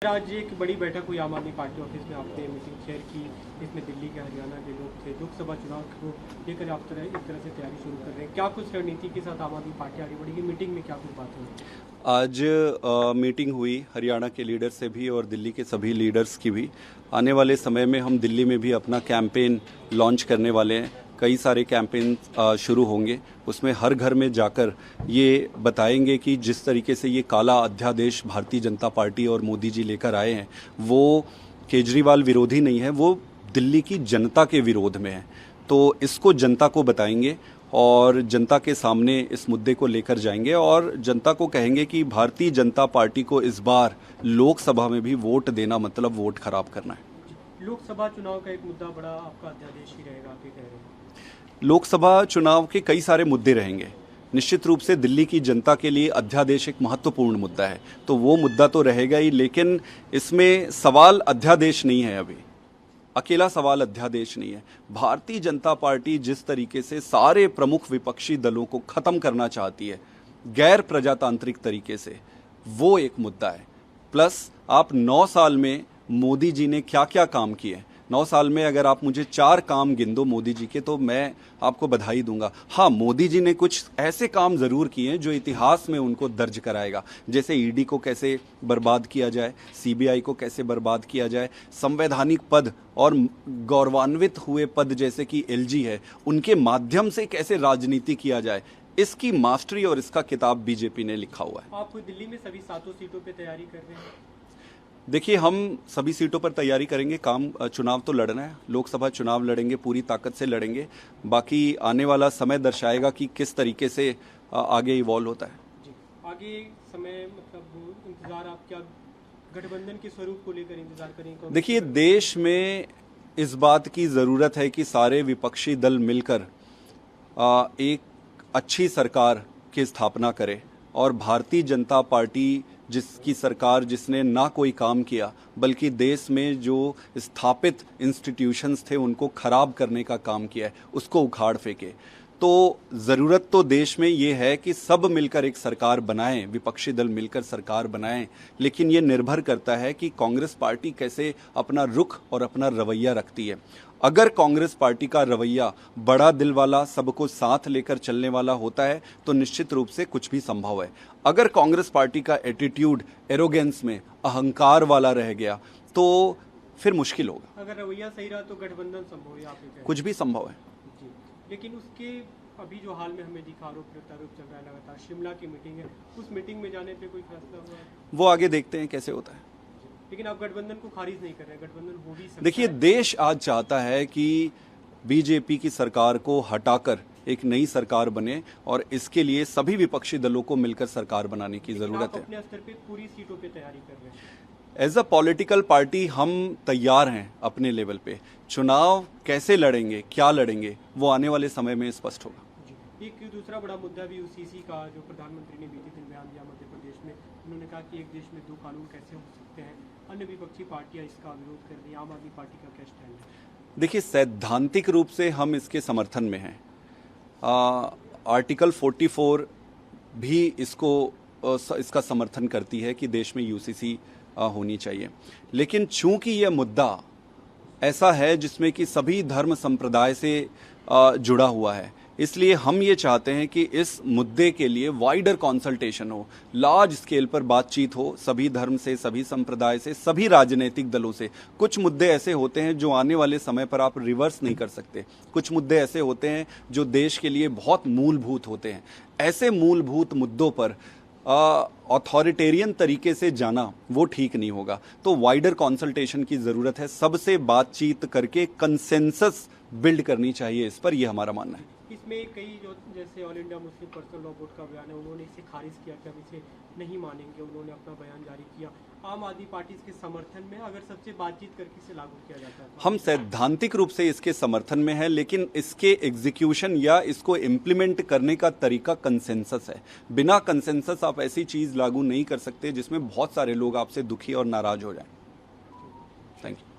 आज एक बड़ी बैठक हुई आम आदमी पार्टी ऑफिस में, आपने मीटिंग शेयर की। इसमें दिल्ली के, हरियाणा के लोग थे। लोकसभा चुनाव को लेकर आप एक तरह से तैयारी शुरू कर रहे हैं। क्या कुछ रणनीति के साथ आम आदमी पार्टी आगे बढ़ेगी? मीटिंग में क्या कुछ बात हुई? आज मीटिंग हुई हरियाणा के लीडर से भी और दिल्ली के सभी लीडर्स की भी। आने वाले समय में हम दिल्ली में भी अपना कैंपेन लॉन्च करने वाले हैं। कई सारे कैंपेन शुरू होंगे। उसमें हर घर में जाकर ये बताएंगे कि जिस तरीके से ये काला अध्यादेश भारतीय जनता पार्टी और मोदी जी लेकर आए हैं, वो केजरीवाल विरोधी नहीं है, वो दिल्ली की जनता के विरोध में है। तो इसको जनता को बताएंगे और जनता के सामने इस मुद्दे को लेकर जाएंगे और जनता को कहेंगे कि भारतीय जनता पार्टी को इस बार लोकसभा में भी वोट देना मतलब वोट खराब करना है। लोकसभा चुनाव का एक मुद्दा बड़ा आपका अध्यादेश ही रहेगा, आप ये कह रहे हैं? लोकसभा चुनाव के कई सारे मुद्दे रहेंगे। निश्चित रूप से दिल्ली की जनता के लिए अध्यादेश एक महत्वपूर्ण मुद्दा है, तो वो मुद्दा तो रहेगा ही, लेकिन इसमें सवाल अध्यादेश नहीं है। अभी अकेला सवाल अध्यादेश नहीं है। भारतीय जनता पार्टी जिस तरीके से सारे प्रमुख विपक्षी दलों को खत्म करना चाहती है गैर प्रजातांत्रिक तरीके से, वो एक मुद्दा है। प्लस आप 9 साल में मोदी जी ने क्या क्या काम किए, 9 साल में अगर आप मुझे 4 काम गिन दो मोदी जी के, तो मैं आपको बधाई दूंगा। हाँ, मोदी जी ने कुछ ऐसे काम जरूर किए हैं जो इतिहास में उनको दर्ज कराएगा, जैसे ईडी को कैसे बर्बाद किया जाए, सीबीआई को कैसे बर्बाद किया जाए, संवैधानिक पद और गौरवान्वित हुए पद जैसे कि एलजी है, उनके माध्यम से कैसे राजनीति किया जाए, इसकी मास्टरी और इसका किताब बीजेपी ने लिखा हुआ है। आप दिल्ली में सभी 7 सीटों पे तैयारी कर रहे हैं? देखिए, हम सभी सीटों पर तैयारी करेंगे। चुनाव तो लड़ना है, लोकसभा चुनाव लड़ेंगे, पूरी ताकत से लड़ेंगे। बाकी आने वाला समय दर्शाएगा कि किस तरीके से आगे इवॉल्व होता है। जी, आगे समय मतलब इंतजार आप क्या गठबंधन के स्वरूप को लेकर इंतजार करेंगे? देखिए, देश में इस बात की ज़रूरत है कि सारे विपक्षी दल मिलकर एक अच्छी सरकार की स्थापना करें और भारतीय जनता पार्टी जिसकी सरकार, जिसने ना कोई काम किया बल्कि देश में जो स्थापित इंस्टीट्यूशंस थे उनको खराब करने का काम किया है, उसको उखाड़ फेंके। तो ज़रूरत तो देश में ये है कि सब मिलकर एक सरकार बनाएं, विपक्षी दल मिलकर सरकार बनाएं, लेकिन ये निर्भर करता है कि कांग्रेस पार्टी कैसे अपना रुख और अपना रवैया रखती है। अगर कांग्रेस पार्टी का रवैया बड़ा दिल वाला, सबको साथ लेकर चलने वाला होता है, तो निश्चित रूप से कुछ भी संभव है। अगर कांग्रेस पार्टी का एटीट्यूड एरोगेंस में, अहंकार वाला रह गया, तो फिर मुश्किल होगा। अगर रवैया सही रहा तो गठबंधन संभव है, आप ये कह रहे हैं? कुछ भी संभव है जी, लेकिन उसके अभी जो हाल में हमें दिखा आरोप प्रत्यारोप चल रहा है लगातार, शिमला की मीटिंग है, उस मीटिंग में जाने पे कोई फैसला हुआ है? वो आगे देखते हैं कैसे होता है। लेकिन आप गठबंधन को खारिज नहीं कर रहे हैं, गठबंधन हो भी सकता है। देखिए, देश आज चाहता है कि बीजेपी की सरकार को हटाकर एक नई सरकार बने और इसके लिए सभी विपक्षी दलों को मिलकर सरकार बनाने की जरूरत है। अपने स्तर पे पूरी सीटों पे तैयारी कर रहे हैं? एज अ पॉलिटिकल पार्टी हम तैयार हैं अपने लेवल पे। चुनाव कैसे लड़ेंगे, क्या लड़ेंगे, वो आने वाले समय में स्पष्ट होगा। एक दूसरा बड़ा मुद्दा भी यूसीसी का, जो प्रधानमंत्री ने बीते दिन बयान दिया मध्य प्रदेश में, उन्होंने कहा कि एक देश में 2 कानून कैसे हो सकते हैं। अन्य विपक्षी पार्टियां इसका विरोध कर रही हैं, आम आदमी पार्टी का क्या स्टैंड है? देखिए, सैद्धांतिक रूप से हम इसके समर्थन में हैं। आर्टिकल 44 भी इसका समर्थन करती है कि देश में यूसीसी होनी चाहिए, लेकिन चूंकि यह मुद्दा ऐसा है जिसमें कि सभी धर्म संप्रदाय से जुड़ा हुआ है, इसलिए हम ये चाहते हैं कि इस मुद्दे के लिए वाइडर कंसल्टेशन हो, लार्ज स्केल पर बातचीत हो, सभी धर्म से, सभी संप्रदाय से, सभी राजनीतिक दलों से। कुछ मुद्दे ऐसे होते हैं जो आने वाले समय पर आप रिवर्स नहीं कर सकते। कुछ मुद्दे ऐसे होते हैं जो देश के लिए बहुत मूलभूत होते हैं। ऐसे मूलभूत मुद्दों पर अथॉरिटेरियन तरीके से जाना वो ठीक नहीं होगा। तो वाइडर कंसल्टेशन की ज़रूरत है, सबसे बातचीत करके कंसेंसस बिल्ड करनी चाहिए इस पर, यह हमारा मानना है। इसमें कई जो जैसे all India Muslim personal law board का बयान है, उन्होंने इसे खारिज किया कि हम इसे नहीं मानेंगे, उन्होंने अपना बयान जारी किया। आम आदमी पार्टी इसके समर्थन में, अगर सबसे बातचीत करके इसे लागू किया जाता है? हम सैद्धांतिक रूप से इसके समर्थन में हैं, लेकिन इसके एग्जीक्यूशन या इसको इम्प्लीमेंट करने का तरीका कंसेंसस है। बिना कंसेंसस आप ऐसी चीज़ लागू नहीं कर सकते जिसमें बहुत सारे लोग आपसे दुखी और नाराज हो जाएं। Thank you.